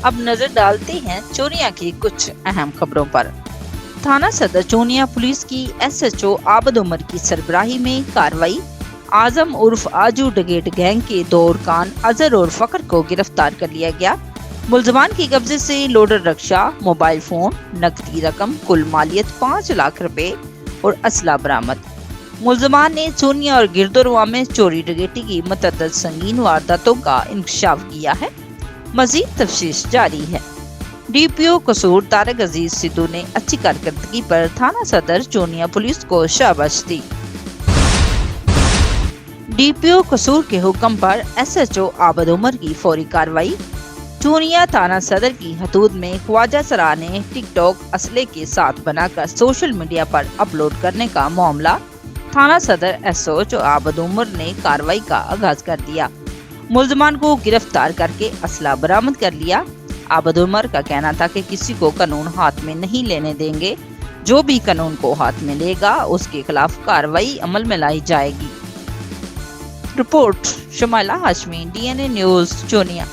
اب نظر ڈالتے ہیں چوریا کی کچھ اہم خبروں پر۔ تھانہ صدر چونیا پولیس کی ایس ایچ او عابد عمر کی سربراہی میں کارروائی۔ اعظم عرف آجو ڈگیٹ گینگ کے 2 ارکان اظہر اور فخر کو گرفتار کر لیا گیا۔ ملزمان کے قبضے سے لوڈر رکشہ، موبائل فون، نقدی رقم، کل مالیت 5 لاکھ روپے اور اسلحہ برآمد۔ ملزمان نے چونیا اور گردوروا میں چوری ڈکیتی کی متعدد سنگین وارداتوں کا انکشاف کیا ہے۔ مزید تفتیش جاری ہے۔ ڈی پی او قصور طارق عزیز سدھو نے اچھی کارکردگی پر تھانہ صدر چونیا پولیس کو شاباش دی۔ ڈی پی او قصور کے حکم پر ایس ایچ او عابد عمر کی فوری کارروائی۔ چونیا تھانہ صدر کی حدود میں خواجہ سرا نے ٹک ٹاک اسلحے کے ساتھ بنا کر سوشل میڈیا پر اپلوڈ کرنے کا معاملہ۔ تھانہ صدر ایس ایچ او عابد عمر نے کارروائی کا آغاز کر دیا۔ ملزمان کو گرفتار کر کے اسلحہ برآمد کر لیا۔ عابد عمر کا کہنا تھا کہ کسی کو قانون ہاتھ میں نہیں لینے دیں گے، جو بھی قانون کو ہاتھ میں لے گا اس کے خلاف کارروائی عمل میں لائی جائے گی۔ Report Shumaila Hashmi, D N A news, چونیا۔